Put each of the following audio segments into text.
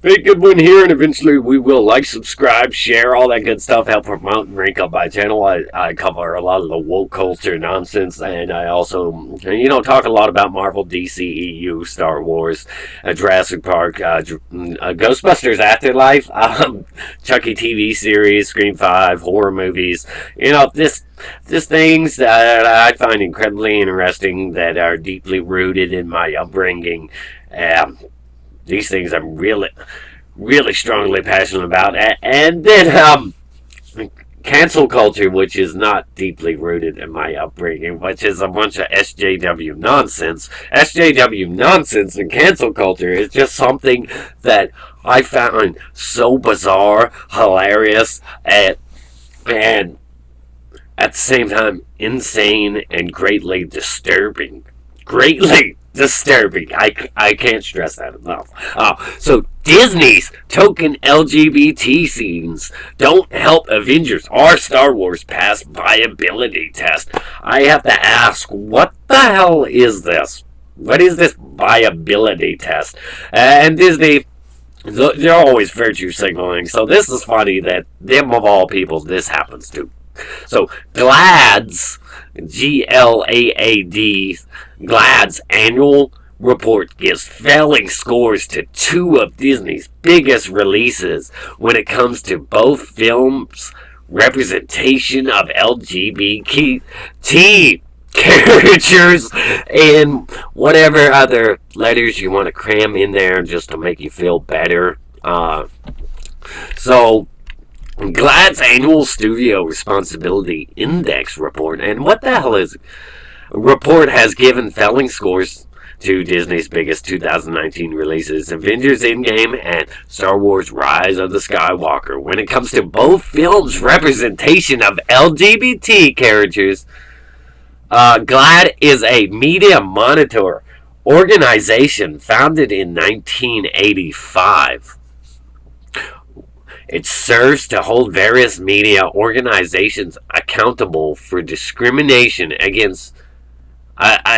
Big good one here, and eventually we will like, subscribe, share, all that good stuff, help promote and rank up my channel. I cover a lot of the woke culture nonsense, and I also, talk a lot about Marvel, DC, EU, Star Wars, Jurassic Park, Ghostbusters Afterlife, Chucky TV series, Scream 5, horror movies, just things that I find incredibly interesting that are deeply rooted in my upbringing. These things I'm really, really strongly passionate about. And then cancel culture, which is not deeply rooted in my upbringing, which is a bunch of SJW nonsense. SJW nonsense and cancel culture is just something that I found so bizarre, hilarious, and at the same time insane and greatly disturbing. Greatly disturbing. I can't stress that enough. So Disney's token LGBT scenes don't help Avengers or Star Wars pass viability test. I have to ask, what the hell is this? What is this viability test? And Disney, they're always virtue signaling, so this is funny that them of all people this happens to. So GLAAD's GLAAD's annual report gives failing scores to two of Disney's biggest releases when it comes to both films' representation of LGBT characters and whatever other letters you want to cram in there just to make you feel better. So GLAAD's annual Studio Responsibility Index report, and what the hell is it? Report has given failing scores to Disney's biggest 2019 releases, Avengers Endgame and Star Wars Rise of the Skywalker. When it comes to both films' representation of LGBT characters, GLAAD is a media monitor organization founded in 1985. It serves to hold various media organizations accountable for discrimination against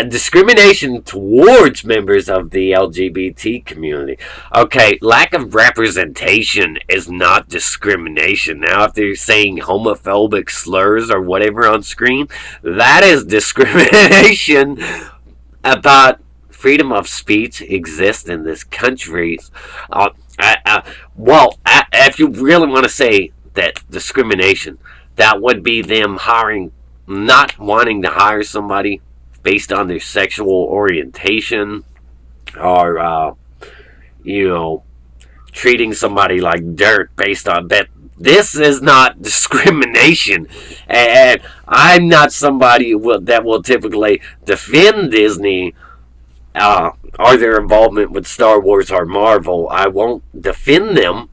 discrimination towards members of the LGBT community. Okay, lack of representation is not discrimination. Now, if they're saying homophobic slurs or whatever on screen, that is discrimination. About freedom of speech exists in this country. If you really want to say that discrimination, that would be them not wanting to hire somebody based on their sexual orientation, or treating somebody like dirt based on that. This is not discrimination, and I'm not somebody that will typically defend Disney or their involvement with Star Wars or Marvel. I won't defend them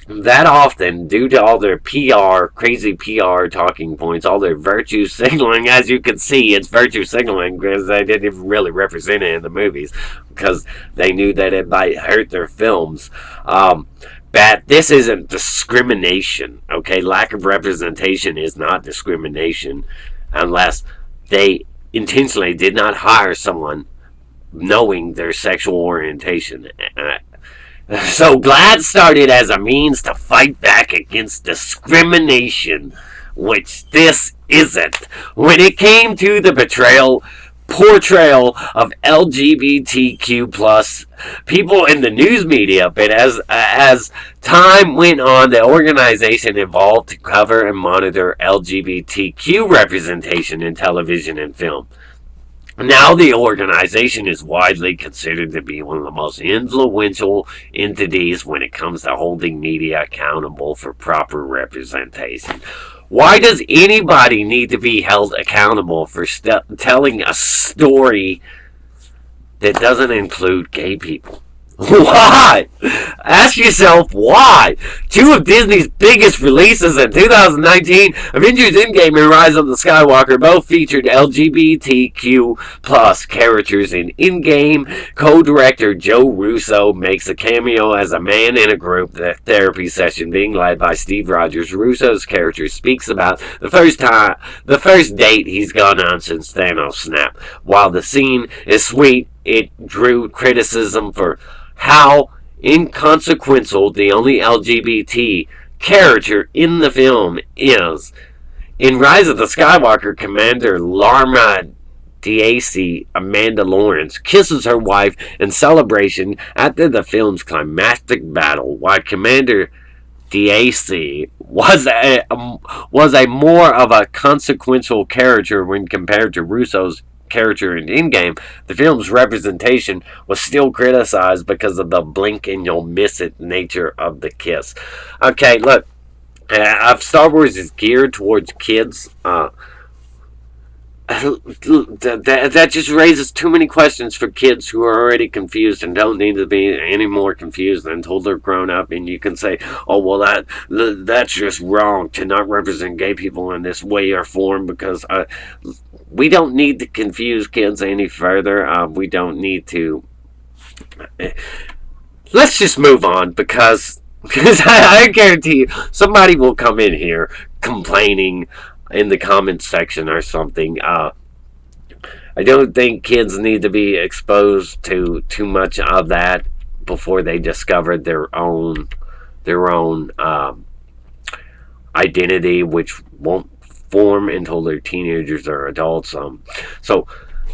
that often due to all their crazy PR talking points, all their virtue signaling. As you can see, it's virtue signaling because they didn't even really represent it in the movies because they knew that it might hurt their films. But this isn't discrimination, okay? Lack of representation is not discrimination unless they intentionally did not hire someone knowing their sexual orientation. So GLAAD started as a means to fight back against discrimination, which this isn't. When it came to the portrayal of LGBTQ plus people in the news media, but as time went on, the organization evolved to cover and monitor LGBTQ representation in television and film. Now the organization is widely considered to be one of the most influential entities when it comes to holding media accountable for proper representation. Why does anybody need to be held accountable for telling a story that doesn't include gay people? Why? Ask yourself why. Two of Disney's biggest releases in 2019, Avengers Endgame and Rise of the Skywalker, both featured LGBTQ plus characters in Endgame. Co-director Joe Russo makes a cameo as a man in a group therapy session being led by Steve Rogers. Russo's character speaks about the first date he's gone on since Thanos snapped. While the scene is sweet, it drew criticism for how inconsequential the only LGBT character in the film is. In Rise of the Skywalker, Commander Larma Diacy, Amanda Lawrence, kisses her wife in celebration after the film's climactic battle, while Commander Diacy was a more of a consequential character when compared to Russo's character in Endgame. The film's representation was still criticized because of the blink and you'll miss it nature of the kiss. Okay, look, Star Wars is geared towards kids. That just raises too many questions for kids who are already confused and don't need to be any more confused until they're grown up. And you can say, "Oh, well, that's just wrong to not represent gay people in this way or form," because we don't need to confuse kids any further. We don't need to. Let's just move on because I guarantee you somebody will come in here complaining in the comments section or something. I don't think kids need to be exposed to too much of that before they discover their own identity, which won't form until they're teenagers or adults. So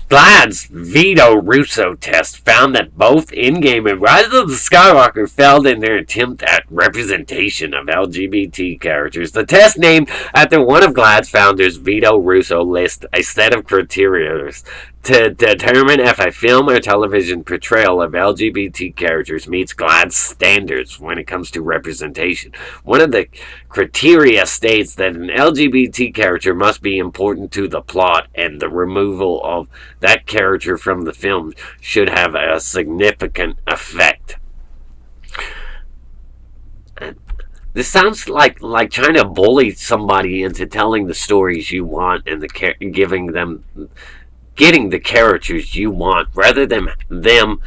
GLAAD's veto Russo test found that both Endgame and Rise of the Skywalker failed in their attempt at representation of LGBT characters. The test, named after one of GLAAD's founders, Vito Russo, lists a set of criteria to determine if a film or television portrayal of LGBT characters meets GLAAD's standards when it comes to representation. One of the criteria states that an LGBT character must be important to the plot, and the removal of that character from the film should have a significant effect. This sounds like trying to bully somebody into telling the stories you want and getting the characters you want, rather than them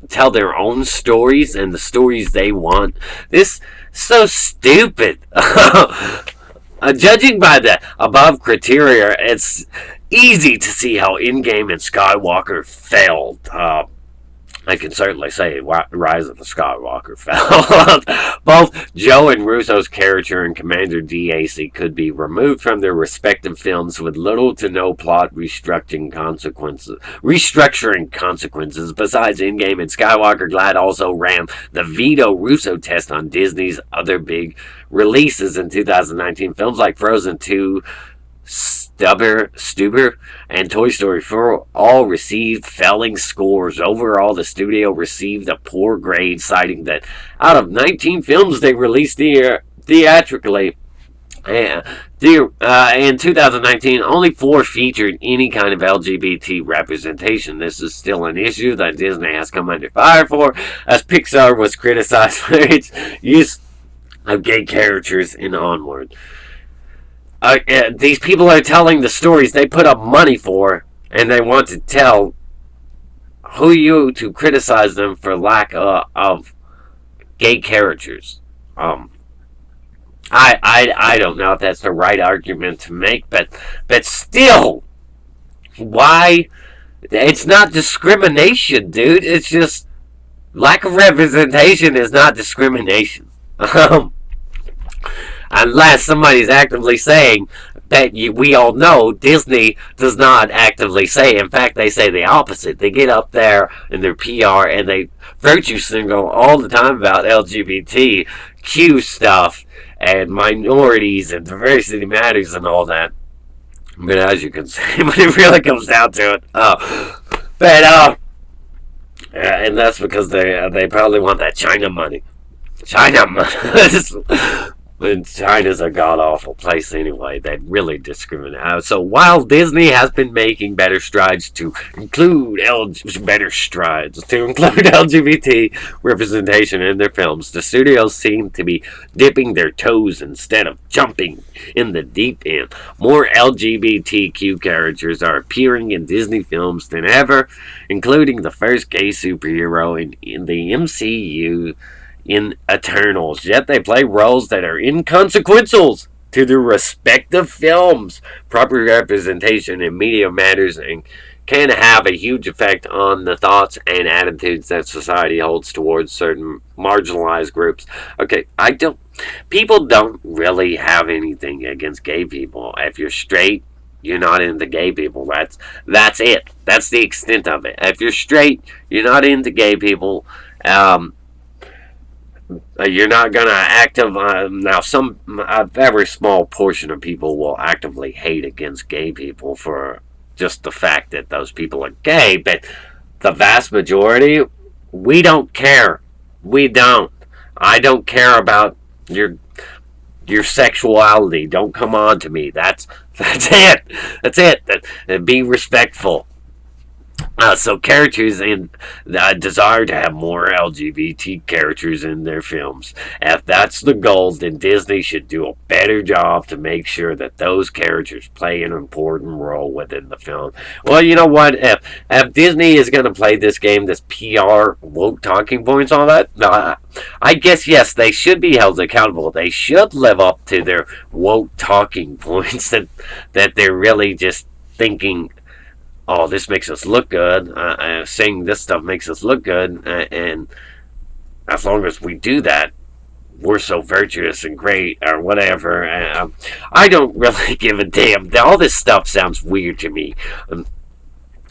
tell their own stories and the stories they want. This is so stupid. Judging by the above criteria, it's easy to see how Endgame and Skywalker failed. I can certainly say Rise of the Skywalker failed. Both Joe and Russo's character and Commander DAC could be removed from their respective films with little to no plot restructuring consequences. Besides Endgame and Skywalker, GLAAD also ran the veto Russo test on Disney's other big releases in 2019. Films like Frozen 2, Stuber, and Toy Story 4 all received failing scores. Overall, the studio received a poor grade, citing that out of 19 films they released theatrically in 2019, only 4 featured any kind of LGBT representation. This is still an issue that Disney has come under fire for, as Pixar was criticized for its use of gay characters in Onward. These people are telling the stories they put up money for, and they want to tell who you to criticize them for lack of gay characters. I don't know if that's the right argument to make, but still, why? It's not discrimination, dude. It's just lack of representation is not discrimination. Unless somebody's actively saying that we all know Disney does not actively say. In fact, they say the opposite. They get up there in their PR and they virtue signal all the time about LGBTQ stuff and minorities and diversity matters and all that. But as you can see, when it really comes down to it, and that's because they probably want that China money. And China's a god-awful place anyway. They really discriminate. So while Disney has been making better strides to include LGBT representation in their films, the studios seem to be dipping their toes instead of jumping in the deep end. More LGBTQ characters are appearing in Disney films than ever, including the first gay superhero in the MCU in Eternals, yet they play roles that are inconsequential to their respective films. Proper representation in media matters and can have a huge effect on the thoughts and attitudes that society holds towards certain marginalized groups. Okay, people don't really have anything against gay people. If you're straight, you're not into gay people. That's it. That's the extent of it. If you're straight, you're not into gay people. You're not gonna now. A very small portion of people will actively hate against gay people for just the fact that those people are gay, but the vast majority, we don't care. We don't. I don't care about your sexuality. Don't come on to me. That's it. That's it. Be respectful. So characters in desire to have more LGBT characters in their films. If that's the goal, then Disney should do a better job to make sure that those characters play an important role within the film. Well, you know what? If Disney is going to play this game, this PR woke talking points, all that, I guess yes, they should be held accountable. They should live up to their woke talking points that they're really just thinking, oh, this makes us look good. Saying this stuff makes us look good, and as long as we do that, we're so virtuous and great, or whatever. I don't really give a damn. All this stuff sounds weird to me.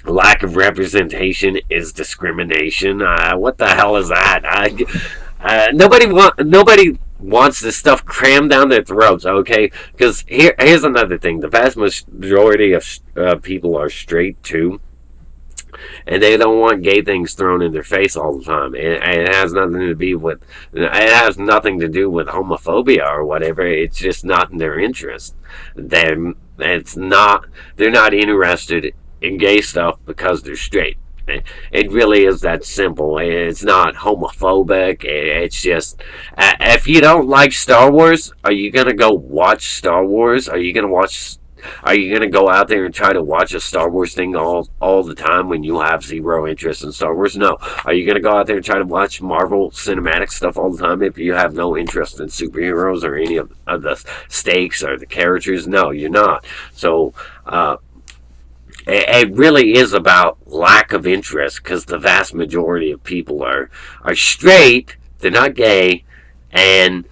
Lack of representation is discrimination. What the hell is that? Nobody wants this stuff crammed down their throats, okay? Because here's another thing. The vast majority of people are straight, too. And they don't want gay things thrown in their face all the time. It has nothing to do with homophobia or whatever. It's just not in their interest. They're not interested in gay stuff because they're straight. It really is that simple. It's not homophobic. It's just, if you don't like Star Wars, are you gonna go watch Star Wars? Are you gonna go out there and try to watch a Star Wars thing all the time when you have zero interest in Star Wars? No. Are you gonna go out there and try to watch Marvel cinematic stuff all the time if you have no interest in superheroes or any of the stakes or the characters? No, you're not. So, it really is about lack of interest, because the vast majority of people are straight, they're not gay, and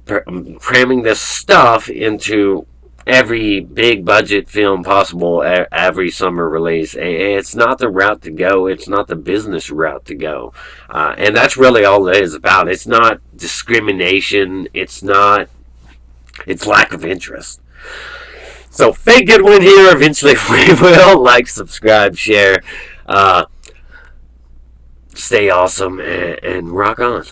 cramming this stuff into every big budget film possible, every summer release. It's not the route to go. It's not the business route to go. And that's really all it is about. It's not discrimination. It's lack of interest. So, thank Goodwin here. Eventually, we will like, subscribe, share. Stay awesome, and rock on.